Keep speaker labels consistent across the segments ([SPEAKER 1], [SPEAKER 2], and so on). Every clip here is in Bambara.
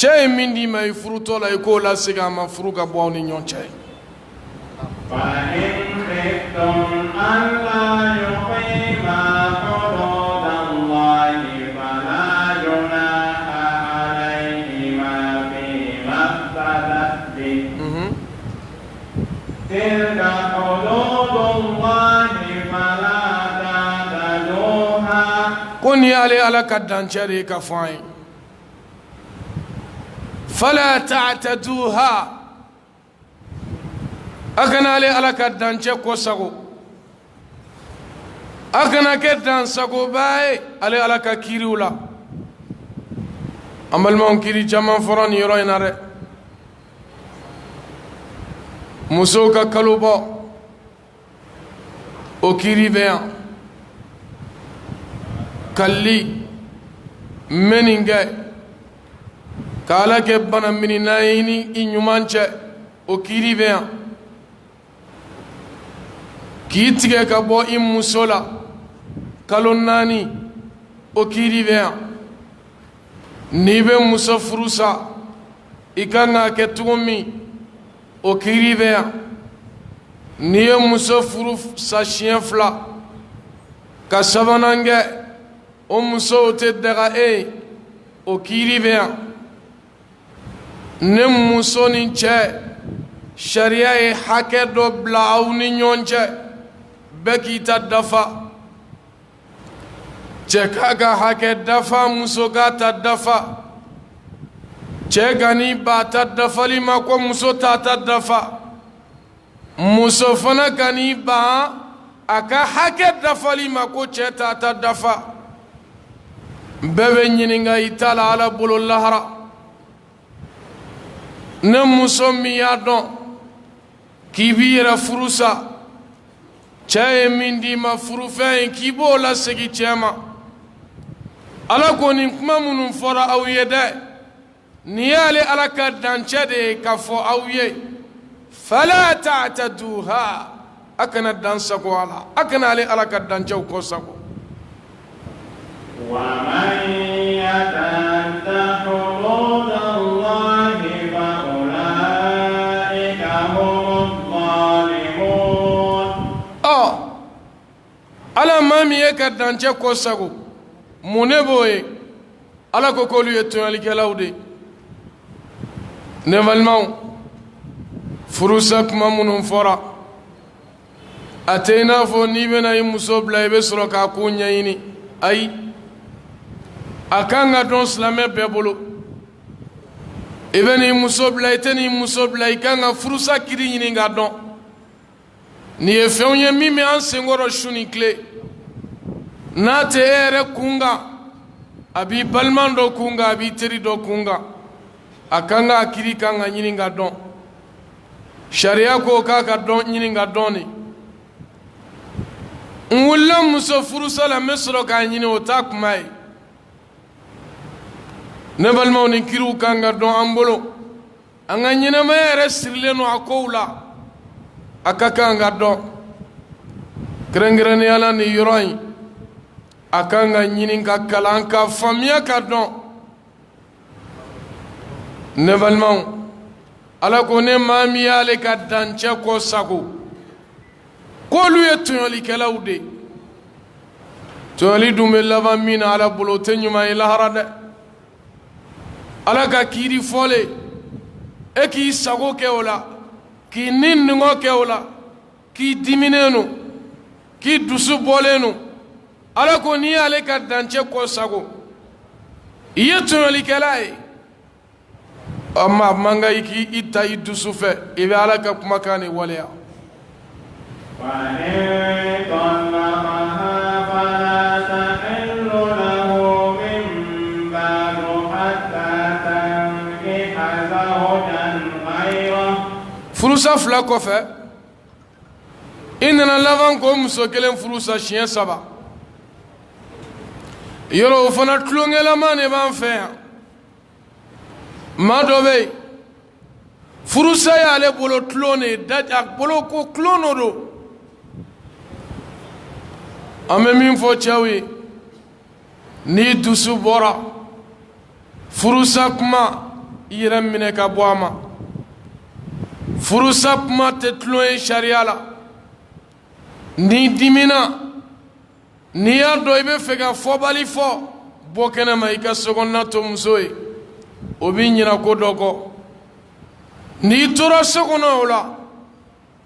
[SPEAKER 1] cɛ ye min d'i ma i furutɔ la i k'o lasegin a ma furu ka bɔ aw ni ɲɔgɔn cɛ.
[SPEAKER 2] فإن خفتم ألا يقيما حدود الله فلا جناح عليهما فيما افتدت به تلك حدود الله فلا تعتدوها.
[SPEAKER 1] كن يا لي على كدان شريك فاين فلا تعتدوها أكنا لي على كدان شكو سغو أكنا كدان سغو باي على كيريولا أما المون كيري جمان فران يروين أري مسوكا كالوبا او كيري بيان كالي منينجي كالا كبانا مني نايني إنيومانشي او كيري بيان كيتيجي كابو إم مسولا كالون ناني او كيري بيان نيبه مسافروسا إكانا كتومي او كيري بيان نيه مسافروف ساشين فلا كسبانانجي o muso tɛ daga o kiiri bɛ yan ne muso ni cɛ sariya ye hakɛ dɔ bila aw ni ɲɔgɔn cɛ bɛɛ k'i ta dafa cɛ k'a ka hakɛ dafa muso k'a ta dafa cɛ ka n'i ba ta dafali ma ko muso t'a ta dafa muso fana ka n'i ban a ka hakɛ dafali ma ko cɛ t'a ta dafa bɛɛ bɛ ɲininka i ta la ala bolo lahara ne muso min y'a dɔn k'i b'i yɛrɛ furu sa cɛ ye min d'i ma furufɛn in k'i b'o lasegin cɛ ma ala ko nin kuma minnu fɔra aw ye dɛ nin y'ale ala ka dancɛ de ye ka fɔ aw ye fala ta'taduha a kana dansago a la a kana ale ala ka dancɛw kɔ sago.
[SPEAKER 2] ومن يتعد حدود الله فأولئك هم الظالمون. ala maa min ye ka dancɛ kɔ sago mun ne b'o ye ala ko k'olu ye tɔɲɔlikɛlaw de ne balimaw furusa kuma minnu fɔra a tɛ i n'a fɔ n'i bɛna i muso bila i bɛ sɔrɔ k'a ko ɲɛɲini ayi a kan ka dɔn silamɛ bɛɛ bolo i bɛ n'i muso bila i tɛ n'i muso bila i kan ka furusa kiri ɲini k'a dɔn nin ye fɛnw ye min bɛ an senkɔrɔ su ni tile n'a tɛ e yɛrɛ kun kan a b'i balima dɔ kun kan a b'i teri dɔ kun kan a kan ka kiri kan ka ɲini ka dɔn sariya ko k'a ka dɔn ɲini ka dɔn de n wulila muso furusa la n bɛ sɔrɔ k'a ɲini o t'a kuma ye ne balimaw ni kiriw kan ka dɔn an bolo an ka ɲɛnamaya yɛrɛ sirilen don a kow la a ka kan ka dɔn kɛrɛnkɛrɛnnenya la nin yɔrɔ in a kan ka ɲini ka kalan ka faamuya ka dɔn ne balimaw ala ko ne maa min y'ale ka dancɛ kɔ sago k'olu ye tɔɲɔlikɛlaw de tɔɲɔli dun bɛ laban min na ala bolo o tɛ ɲuman ye lahara dɛ ala ka kiiri fɔle e k'i sago kɛ o la k'i ni nɔgɔ kɛ o la k'i diminen no k'i dusu bɔlen no ala ko n'i y'ale ka dancɛ kɔ sago i ye tɔɲɔlikɛla ye amma a man kan i k'i ta i dusu fɛ i bɛ ala ka kumakan de waleya.
[SPEAKER 3] وإن طلقها فلا تحل له من بعد حتى تنكح زوجا غيره.
[SPEAKER 1] furusa fila kɔfɛ i nana laban ko muso kelen furusa siɲɛ 3 yɔrɔ o fana tulonkɛlama de b'an fɛ yan maa dɔ bɛ yen furusa y'ale bolo tulon de da a bolo ko tulon dɔ don an bɛ min fɔ cɛw ye n'i dusu bɔra furusa kuma
[SPEAKER 2] yɛrɛ minɛ ka bɔ a ma furusa kuma tɛ tulon ye sariya la n'i dimina n'i y'a dɔn i bɛ fɛ ka fɔbali fɔ bɔ kɛnɛma i ka sokɔnɔna to muso ye o b'i ɲinɛ ko dɔ kɔ n'i tora so kɔnɔ o la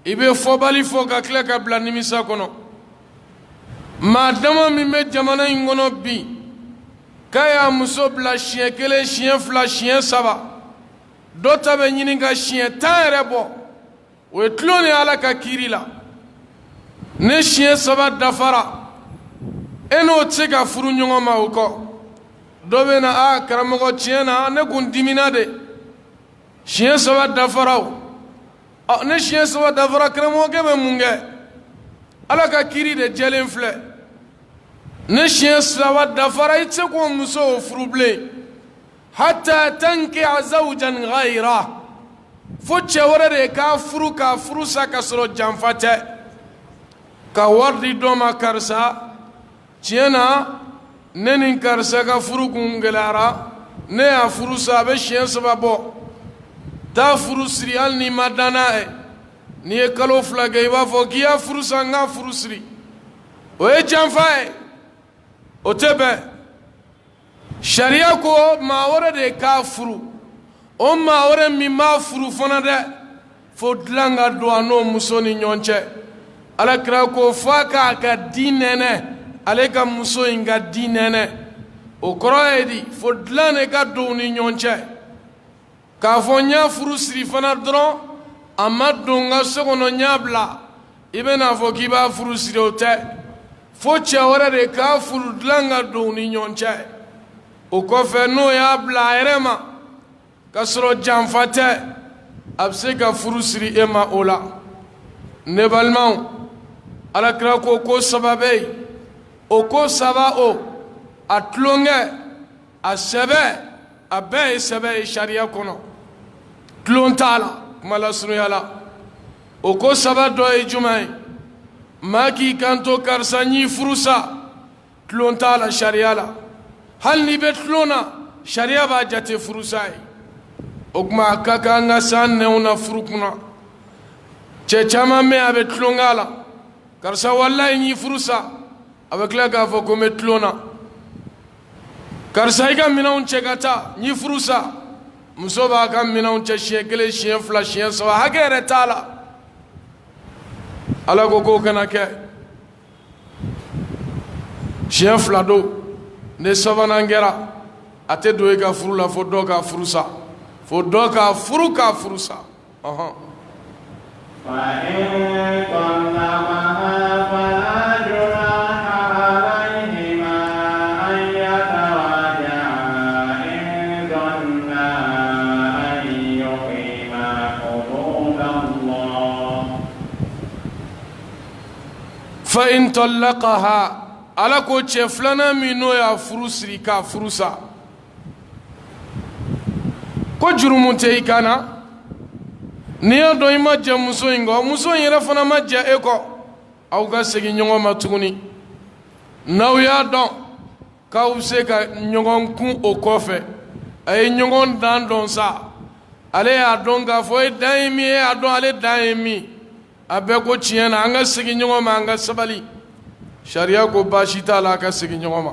[SPEAKER 2] i bɛ fɔbali fɔ ka tila ka bila nimisa kɔnɔ maa dama min bɛ jamana in kɔnɔ bi k'a y'a muso bila siɲɛ kelen siɲɛ fila siɲɛ saba dɔ ta bɛ ɲini ka siɲɛ 10 yɛrɛ bɔ o ye tulon ni Ala ka kiiri la ne siɲɛ 3 dafara e n'o tɛ se ka furu ɲɔgɔn ma o kɔ dɔ bɛ na karamɔgɔ tiɲɛ na ne kun dimina de siɲɛ 3 dafara o ne siɲɛ 3 dafara karamɔgɔkɛ bɛ mun kɛ Ala ka kiiri de jɛlen filɛ ne siɲɛ 3 dafara i tɛ se k'o muso furu bilen hatta tankiha zawjan ghayra fo cɛ wɛrɛ de k'a furu sa ka sɔrɔ janfa tɛ ka wari di dɔ ma karisa tiɲɛ na ne ni karisa ka furu kun gɛlɛyara ne y'a furu sa a bɛ siɲɛ 3 bɔ taa furu siri hali n'i ma dan n'a ye n'i ye kalo 2 kɛ i b'a fɔ k'i y'a furu sa n ka furu siri o ye janfa ye o tɛ bɛn sariya ko maa wɛrɛ de k'a furu o maa wɛrɛ min b'a furu fana dɛ fo dilan ka don a n'o muso ni ɲɔgɔn cɛ Alakira ko f'a k'a ka di nɛnɛ ale ka muso in ka di nɛnɛ o kɔrɔ ye di fo dilan de ka don u ni ɲɔgɔn cɛ k'a fɔ n y'a furu siri fana dɔrɔn a ma don n ka so kɔnɔ n y'a bila i bɛna fɔ k'i b'a furu siri o tɛ fo cɛ wɛrɛ de k'a furu dilan ka don u ni ɲɔgɔn cɛ o kɔfɛ n'o y'a bila a yɛrɛ ma ka sɔrɔ janfa tɛ a bɛ se ka furu siri e ma o la ne balimaw Alakira ko ko 3 bɛ yen o ko 3 o a tulonkɛ a sɛbɛ a bɛɛ ye sɛbɛ ye sariya kɔnɔ tulon t'a la kuma lasurunya la o ko 3 dɔ ye jumɛn ye maa k'i kanto karisa n y'i furu sa tulon t'a la sariya la hali n'i bɛ tulon na sariya b'a jate furusa ye o tuma a ka kan an ka s'an nɛnw na furu kunna cɛ caman bɛ yen a bɛ tulon k'a la karisa walayi n y'i furu sa a bɛ tila k'a fɔ ko n bɛ tulon na karisa i ka minɛnw cɛ ka taa n y'i furu sa muso b'a ka minɛnw cɛ siɲɛ 1 siɲɛ 2 siɲɛ 3 hakɛ yɛrɛ t'a la Ala ko k'o kana kɛ siɲɛ 2 don ne 3nan kɛra a tɛ don i ka furu la fo dɔ ka furu sa fo dɔ ka furu sa
[SPEAKER 3] فإن طلقها فلا جناح عليهما أن يتراجعا إن ظنا أن يقيما حدود الله
[SPEAKER 2] فإن طلقها Ala ko cɛ 2nan min n'o y'a furu siri k'a furu sa ko jurumu tɛ i kan na n'i y'a dɔn i ma jɛ muso in kɔ muso in yɛrɛ fana ma jɛ e kɔ aw ka segin ɲɔgɔn ma tuguni n'aw y'a dɔn k'aw bɛ se ka ɲɔgɔn kun o kɔfɛ a ye ɲɔgɔn dan dɔn sa ale y'a dɔn k'a fɔ e dan ye min ye a dɔn ale dan ye min a bɛɛ ko tiɲɛ na an ka segin ɲɔgɔn ma an ka sabali sariya ko baasi t'a la a ka segin ɲɔgɔn ma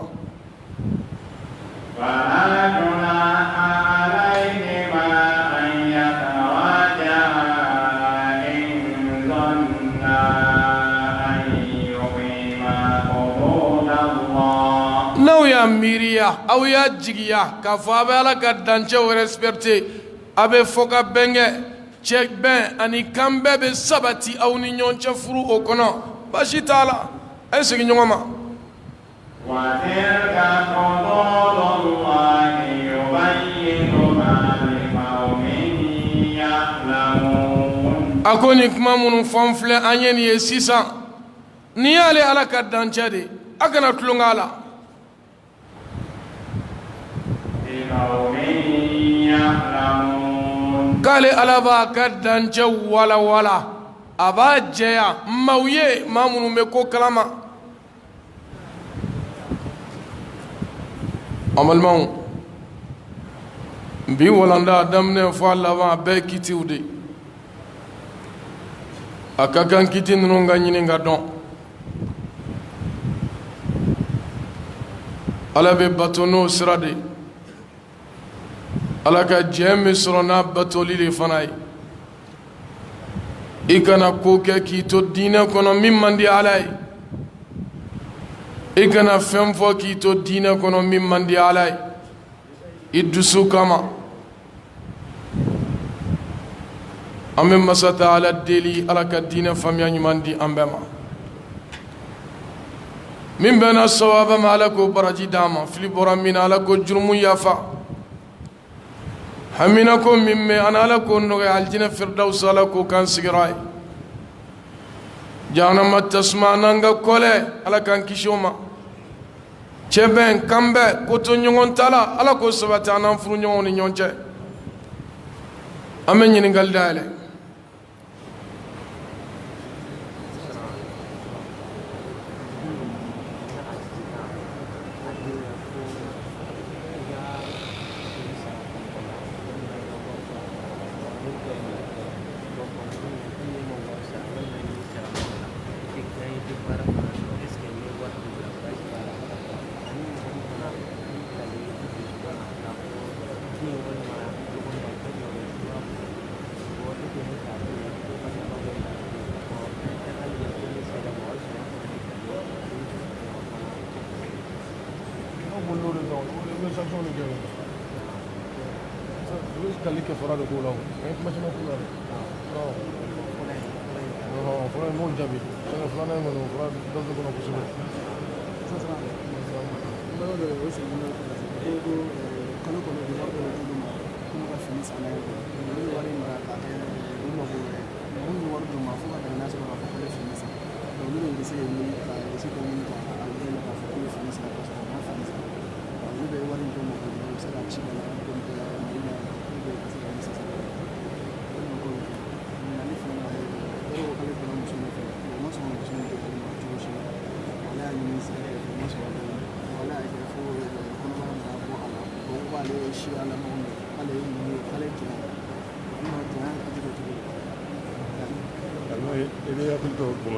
[SPEAKER 3] فلا جناح عليهما أن يتراجعا إن ظنا أن يقيما حدود الله
[SPEAKER 2] n'aw y'a miiriya aw y'a jigiya k'a fɔ a bɛ Ala ka dancɛw respecter a bɛ fɔ ka bɛn kɛ cɛ bɛn ani kan bɛɛ bɛ sabati aw ni ɲɔgɔn cɛ furu o kɔnɔ baasi t'a la a ye segin ɲɔgɔn ma
[SPEAKER 3] وتلك حدود الله يبينها لقوم يعلمون
[SPEAKER 2] a ko nin kuma minnu fɔ n filɛ an ye nin ye sisan n'i y'ale Ala ka dancɛ de a kana tulon k'a la
[SPEAKER 3] لقوم يعلمون
[SPEAKER 2] k'ale Ala b'a ka dancɛ walawala a b'a jɛya maaw ye maa minnu bɛ ko kalama an balimaw bi walanda daminɛ fo a laban a bɛɛ kitiw de a ka kan kiti ninnu ka ɲini ka dɔn ala bɛ bato n'o sira de ala ka jɛn bɛ sɔrɔ n'a batoli de fana ye i kana ko kɛ k'i to diinɛ kɔnɔ min man di ala ye i kana fɛn fɔ k'i to diinɛ kɔnɔ min man di ala ye i dusu kama an bɛ masata ala deli ala ka diinɛ faamuya ɲuman di an bɛɛ ma min bɛnna sawaba ma ala k'o baraji d'an ma fili bɔra min na ala k'o jurumu yafa hamina ko min bɛ an ala k'o nɔgɔya alijinɛ firidawusi ala k'o k'an sigiyɔrɔ ye jahanama tasuma n'an ka kɔlɛ ala k'an kisi o ma cɛ bɛn kanbɛn ko to ɲɔgɔn ta la ala k'o sabati an n'an furu ɲɔgɔnw ni ɲɔgɔn cɛ an bɛ ɲininkali dayɛlɛ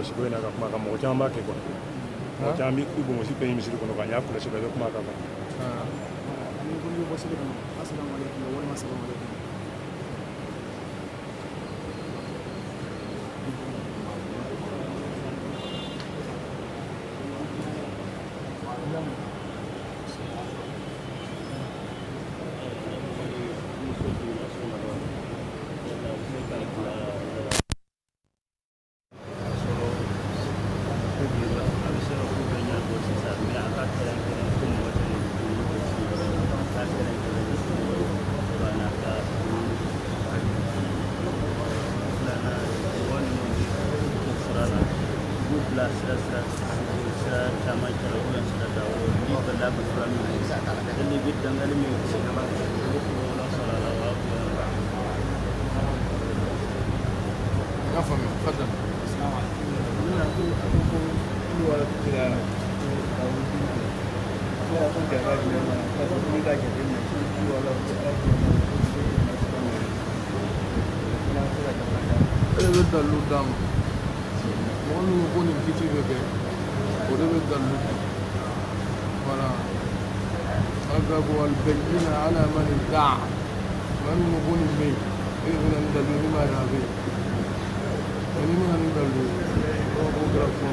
[SPEAKER 4] Siko ina ka kuma ka mɔgɔ caman b'a kɛ quoi mɔgɔ caman bɛ i bonbon si fɛn misiri kɔnɔ ka ɲa kɔlɔsi ka bɛ kuma ka kan
[SPEAKER 5] ani ko ni bɔ seli kɔnɔ assalamu alaikum walima assalamu alaikum
[SPEAKER 2] dalu dam monu ko ni kiti bebe o de be dalu wala aga ko al bayyina ala man da'a man ko ni be e ko ni dalu ni ma rabe ni ma ni dalu ko gra ko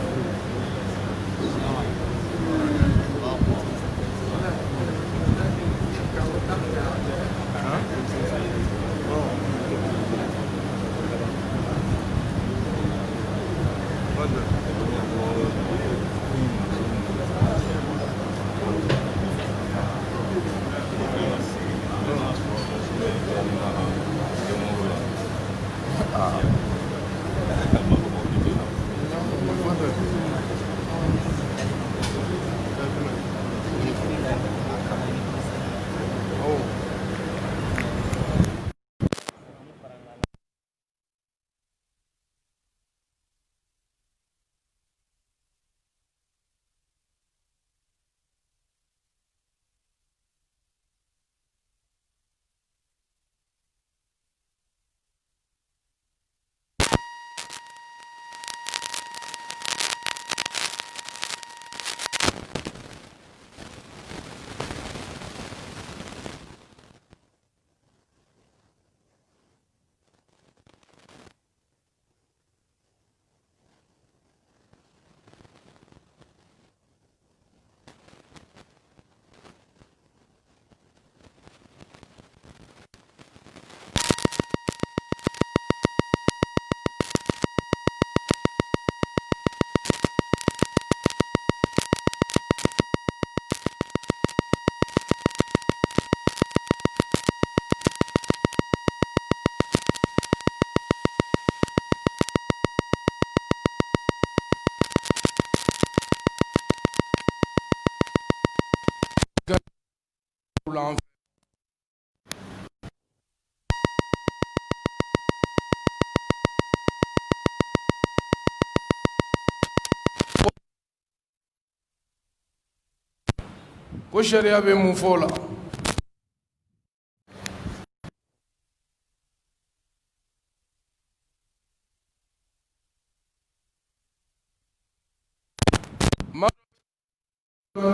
[SPEAKER 2] ko sariya bɛ mun fɔ o la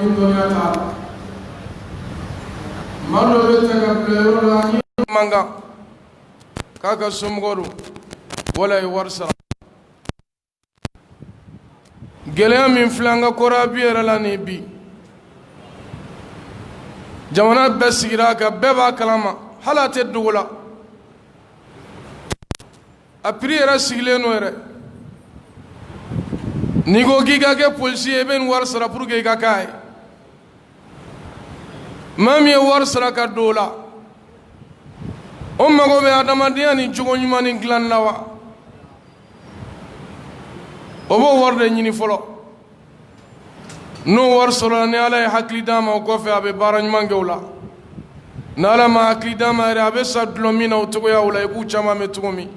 [SPEAKER 2] min dɔnniya t'a la maa dɔ bɛ ta ka bila yɔrɔ la ni man kan k'a ka somɔgɔ don wala ye wari sara gɛlɛya min filɛ an ka kɔrɔya yɛrɛ la nin bi jamana bɛɛ sigira a kan bɛɛ b'a kalama hali a tɛ dogo la a prix yɛrɛ sigilen don yɛrɛ n'i ko k'i ka kɛ polisi ye i bɛ nin wari sara pour que i ka k'a ye maa min ye wari sara ka don o la o mago bɛ adamadenya ni cogo ɲuman ni dilanni la wa o b'o wari de ɲini fɔlɔ n'o wari sɔrɔla ni ala ye hakili d'a ma o kɔfɛ a bɛ baara ɲuman kɛ o la ni ala ma hakili d'a ma yɛrɛ a bɛ sa dulɔ min na o cogoya o la i k'u caman bɛ cogo min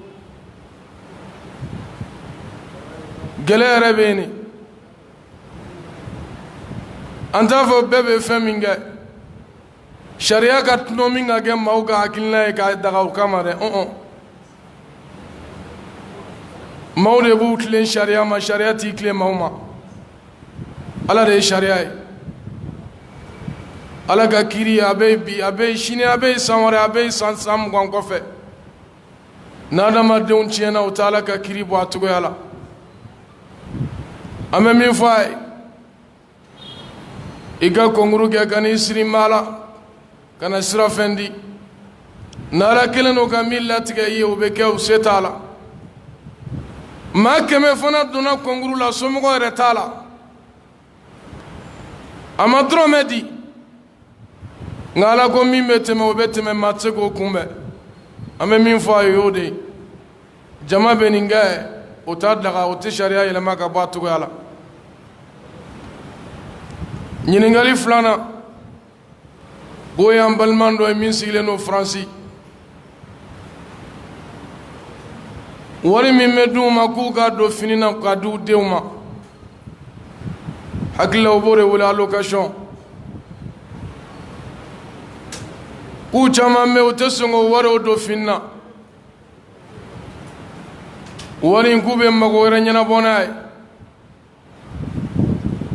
[SPEAKER 2] gɛlɛya yɛrɛ bɛ yen de an t'a fɔ bɛɛ bɛ fɛn min kɛ sariya ka tunɔ min ka kɛ maaw ka hakilina ye k'a daga o kama dɛ maaw de b'u tilen sariya ma sariya t'i tilen maaw ma ala de ye sariya ye ala ka kiiri a bɛ bi a bɛ sini a bɛ san wɛrɛ a bɛ san 20 kɔfɛ n'adamadenw tiɲɛna u tɛ ala ka kiiri bɔ a cogoya la an bɛ min fɔ a ye i ka kɔnkuru kɛ ka n'i siri maa la ka na sira fɛn di n'ala kelen don ka min latigɛ i ye o bɛ kɛ o se t'a la maa 100 fana donna kɔnkuru la somɔgɔ yɛrɛ t'a la a ma dɔrɔmɛ di nka ala ko min bɛ tɛmɛ o bɛ tɛmɛ maa tɛ se k'o kunbɛn an bɛ min fɔ a ye o de ye jama bɛ nin kɛ o t'a daga o tɛ sariya yɛlɛma ka bɔ a cogoya la ɲininkali filanan o y'an baliman dɔ ye min sigilen don faransi wari min bɛ d'u ma k'u k'a don fini na k'a di u denw ma hakili la u b'o de wele allocation k'u caman bɛ u tɛ sɔn k'o wari don fini na wari in k'u bɛ mago wɛrɛ ɲɛnabɔ n'a ye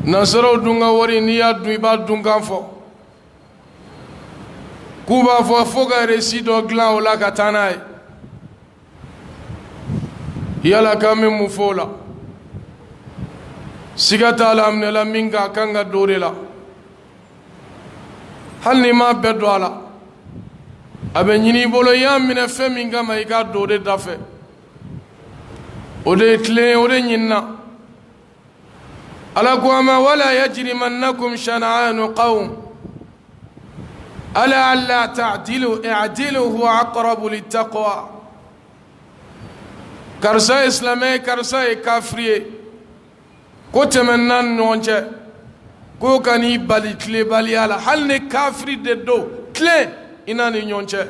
[SPEAKER 2] nasaraw dun ka wari n'i y'a dun i b'a dunkan fɔ k'u b'a fɔ fo ka récit dɔ dilan o la ka taa n'a ye yala k'an bɛ mun fɔ o la siga t'a la a minɛla min kan a kan ka don o de la hali n'i m'a bɛɛ don a la a bɛ ɲini i bolo i y'a minɛ fɛn min kama i k'a don o de da fɛ o de ye tilen ye o de ɲinina ala ko a ma wala yajrimannakum shana'anu qawm ala alla ta'dilu i'dilu huwa aqrabu littaqwa karisa ye silamɛ ye karisa ye kafiri ye ko tɛmɛna ni ɲɔgɔn cɛ k'o ka n'i bali tilebaliya la hali ni kafiri de don tilen i n'a ni ɲɔgɔn cɛ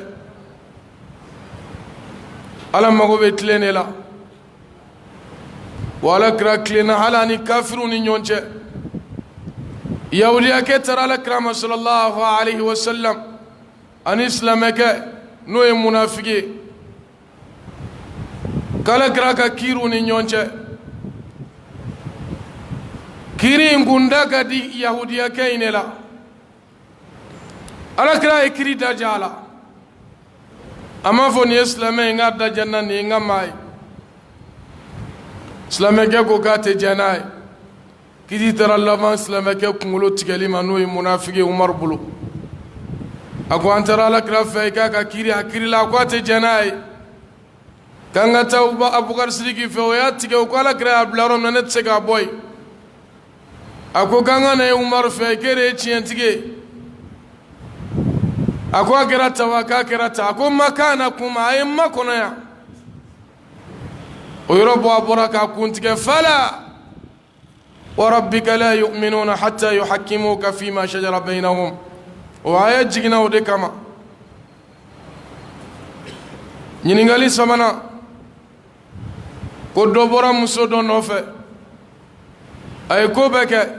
[SPEAKER 2] ala mago bɛ tilen de la wa ala kira tilenna hali ani kafiriw ni ɲɔgɔn cɛ yahudiyakɛ taara ala kira ma sallallahu alaihi wa sallam ani silamɛkɛ n'o ye munafiki ye k'ala kira ka kiiriw ni ɲɔgɔn cɛ kiiri in kun da ka di yahudiyakɛ in de la ala kira ye kiiri da ja a la a m'a fɔ nin ye silamɛ ye n k'a da ja n na nin ye n ka maa ye silamɛkɛ ko k'a tɛ diya n'a ye kiiri taara laban silamɛkɛ kunkolo tigɛli ma n'o ye munafiki ye umaru bolo a ko an taara ala kira fɛ i k'a ka kiiri a kiiri la a ko a tɛ diya n'a ye k'an ka taa abubakar sidiki fɛ o y'a tigɛ o ko ala kira y'a bila yɔrɔ min na ne tɛ se k'a bɔ yen a ko k'an ka na ye umaru fɛ k'e de ye tiɲɛtigi ye a ko a kɛra ta wa k'a kɛra ta a ko ma k'a na kuma a ye n ma kɔnɔ yan o yɔrɔ bɔ a bɔra k'a kuntigɛ fala wa rabbika la yu'minuna hatta yuhakkimuka fima shajara bainahum o aya jiginna o de kama ɲininkali sabanan ko dɔ bɔra muso dɔ nɔfɛ a ye ko bɛɛ kɛ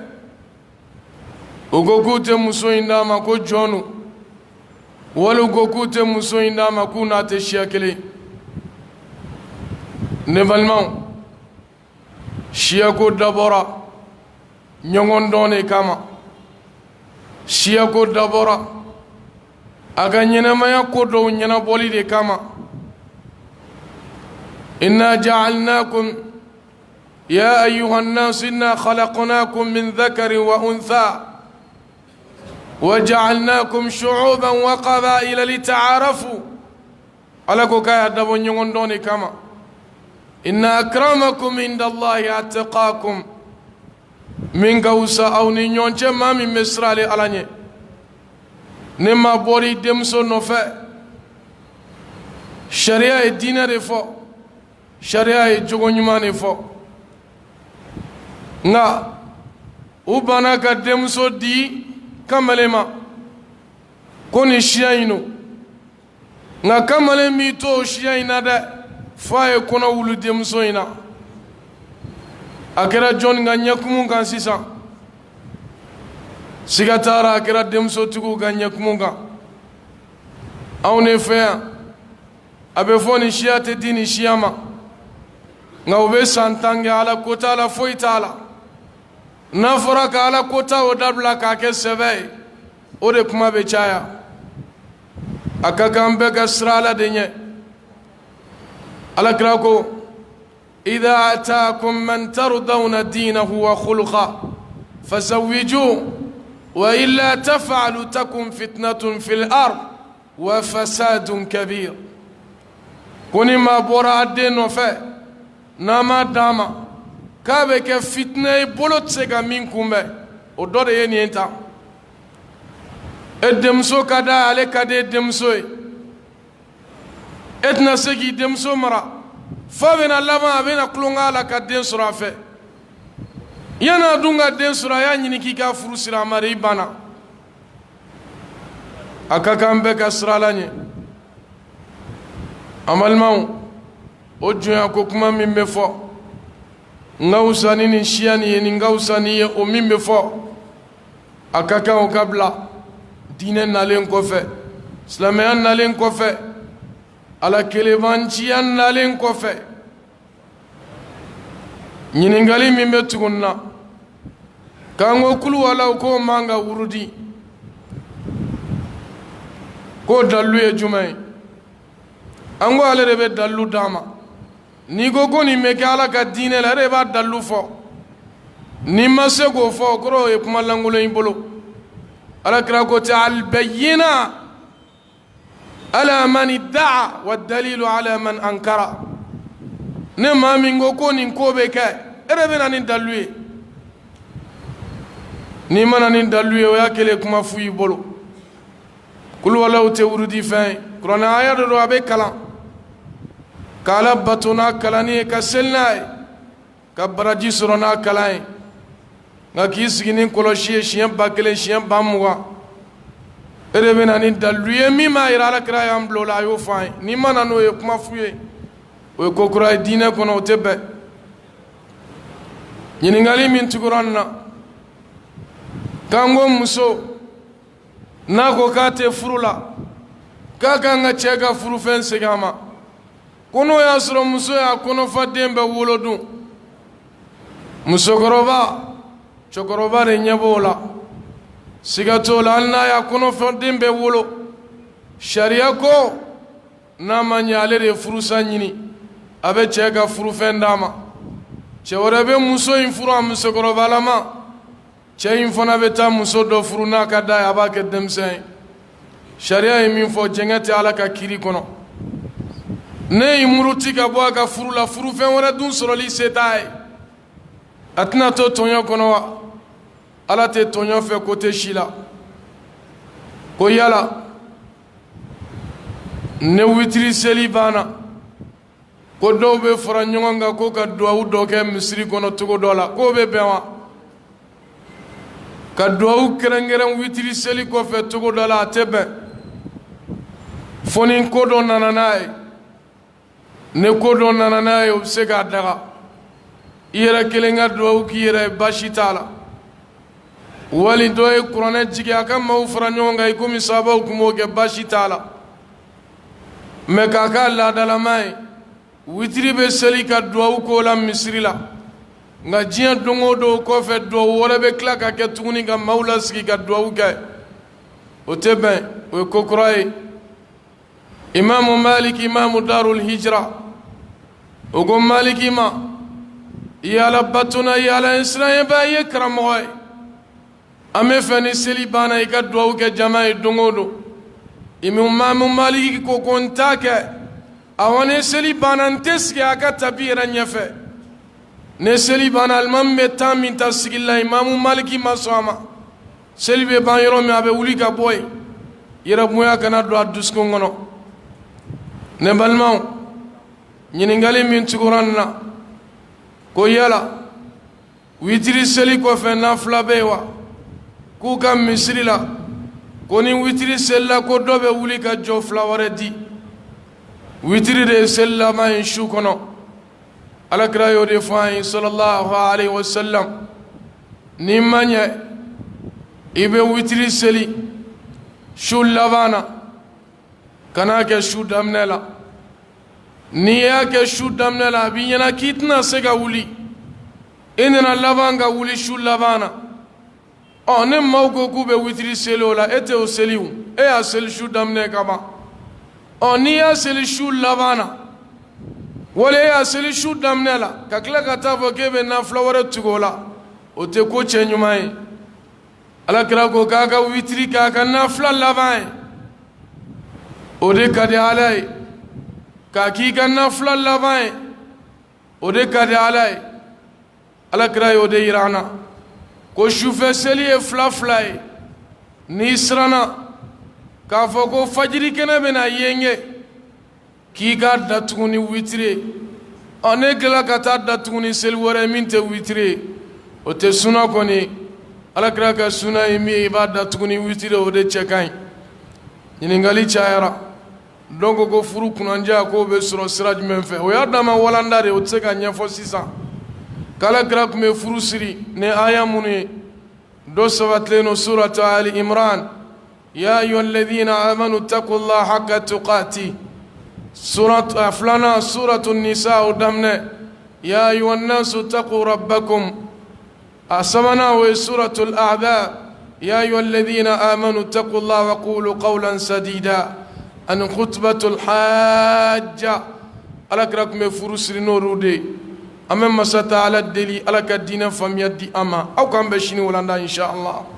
[SPEAKER 2] o ko k'u tɛ muso in d'a ma ko jɔnnu wali u ko k'u tɛ muso in d'a ma k'u n'a tɛ siya kelen ne balimaw siyako dabɔra ɲɔgɔn dɔn de kama siyako dabɔra a ka ɲɛnɛmaya ko dɔw ɲɛnabɔli de kama inna ja'alnakum ya ayyuha an-nas inna khalaqnakum min dhakarin wa untha وجعلناكم شعوبا وقبائل لتعارفوا على كوكايا دابو نيغون دوني كما إن أكرمكم عند الله أتقاكم من غوسا أو نيون ما من مصر على ألاني نما بوري دمسو نوفا شريعة الدين رفو شريعة جوغنيمان رفو نا وبانا كدمسو دي kamalema koni shiyaino nga kamale mi to shiyaina da faye kono wulu demso ina akera jon nga nyakumu kan sisa sigatara akera demso tugu ga nyakumu ga awne feya abe foni shiyate dini shiyama nga ube santange ala kota ala foitala nafora ka ala kota o dabla ka ke sebe o de kuma be caya akaka mbe ka srala de nye ala kira ko idha ataakum man tardawna dinahu wa khuluqa fazawwiju wa illa taf'alu takum fitnatun fil ard wa fasadun kabir kuni ma bora adde no fe nama dama kabe ke fitna e bolot se ga min kumbe o do de yeni enta edemso kada ale kade demso etna segi demso mara fa bena lama bena klonga la kaden sura fe yana dunga den sura ya nyini ki ka furu sira mari bana akaka mbe ka sira lanye amalmaw o juya ko kuma min be fo ngawsani ni shiani ni ngawsani o mimbe fo akaka o kabla dine nalen ko fe islamiyan nalen ko fe ala kelevanchiyan nalen ko fe nyini ngali mimbe tugunna kango kulu wala ko manga wurudi ko dallu e jumay ango ale rebe dallu dama ni ko ni meke ala ka dine la reba dallu fo ni masego fo koro e kuma langulo imbolo ala kira ko ta'al bayyina ala man idda'a wad dalilu ala man ankara ne ma min ko ni ko be ka rebe na ni dallu ni mana ni dallu o ya kele kuma fuyi bolo kul wala te wurudi fa qur'ana aya do abe kala kala batuna kalani ka selnai ka baraji surona kalai nga kisgini koloshi shiyan bakele shiyan bamwa erebe na ni daluye mi ma ira la kra yam blola yo fa ni mana no e kuma fuye o ko kura dine kono tebe nyini ngali min tuguranna kango muso na ko kate furula kaka nga chega furu fen segama kono ya soro muso ya kono fa dembe wolodun muso chokoroba re nyebola sigatola anna ya kono fa dembe wolo sharia ko na manyale re furusa nyini abe chega furu fendama chewore be muso infuru am sokoroba lama che infona beta muso do furu na kada ya ba ke demsen sharia e min fo jengate ala ka kiri kono ne imuruti ka bo aka furu la furu fen wora dun soroli setai atna to tonyo kono wa ala te tonyo fe kote shila ko yala ne witri selibana ko do be fara nyonga ko ka do do ke misri kono tugo dola ko be bewa ka do kerengeren witri seli ko fe tugo dola tebe fonin ko do nananai ne ko do nananai o se ga daga ira kelenga do ki ira bashitala wali dɔ ye kuranɛ jigi a ka maaw fara ɲɔgɔn kan i komi sahabaw tun b'o kɛ baasi t'a la mɛ k'a ka laadalama ye witiri bɛ seli ka duwawu k'o la misiri la nka diɲɛ don o don kɔfɛ duwawu wɛrɛ bɛ tila ka kɛ tuguni ka maaw lasigi ka duwawu kɛ o tɛ bɛn o ye ko kura ye imamu maliki imamu darul hijra o ko maliki ma i ye ala batona i ye ala siranyɛba i ye karamɔgɔ ye an bɛ fɛ ni seli banna i ka duwawu kɛ jama ye don o don imamu maliki ko ko n t'a kɛ awɔ ni seli banna n tɛ sigi a ka tapi yɛrɛ ɲɛfɛ ni seli banna alimami bɛ temps min ta sigili la imamu maliki ma sɔn a ma seli bɛ ban yɔrɔ min a bɛ wuli ka bɔ yen yɛrɛ bonya kana don a dusukun kɔnɔ ne balimaw ɲininkali min tugura nin na ko yala witiri seli kɔfɛ nafila bɛ yen wa k'u ka misiri la ko ni witiri selila ko dɔ bɛ wuli ka jɔ fila wɛrɛ di witiri de ye seli laban ye su kɔnɔ alakira y'o de fɔ an ye sallallahu alaihi wa sallam n'i ma ɲɛ i bɛ witiri seli su laban na kana kɛ su daminɛ la n'i y'a kɛ su daminɛ la a b'i ɲɛna k'i tɛna se ka wuli i nana laban ka wuli su laban na ne maaw ko k'u bɛ witiri seli o la e tɛ o seli o e y'a seli su daminɛ ka ban n'i y'a seli su laban na wala e y'a seli su daminɛ la ka tila ka taa fɔ k'e bɛ nafila wɛrɛ tugu o la o tɛ ko cɛ ɲuman ye alakira ko k'a ka witiri k'a ka nafila laban ye o de ka di ala ye k'a k'i ka nafila laban ye o de ka di ala ye alakira y'o de yira an na ko sufɛ seli ye fila fila ye n'i siranna k'a fɔ ko fajiri kɛnɛ bɛna yen ye k'i ka datugu ni witiri ye ne tila ka taa datugu ni seli wɛrɛ min tɛ witiri ye o tɛ suna kɔni alakira ka suna ye min ye i b'a datugu ni witiri ye o de cɛ ka ɲi ɲininkali cayara dɔw ko furu kunnandiya k'o bɛ sɔrɔ sira jumɛn fɛ o y'a dama walanda de o tɛ se ka ɲɛfɔ sisan k'alakira tun bɛ furu siri ni aya minnu ye dɔ sabatilen no suratu ali imran ya ayyuha alladhina amanu taqullaha haqqa tuqati filanan suratu nisa o daminɛ ya ayyuha nnasu taqu rabbakum a sabanan o ye suratu al-a'dhab ya ayyuha alladhina amanu taqullaha wa qulu qawlan sadida ani khutbatul hajja alakira tun bɛ furu siri n'olu de ye an bɛ masa ta ala deli ala ka diinɛ faamuya di an ma aw k'an bɛ sini walanda insha Allah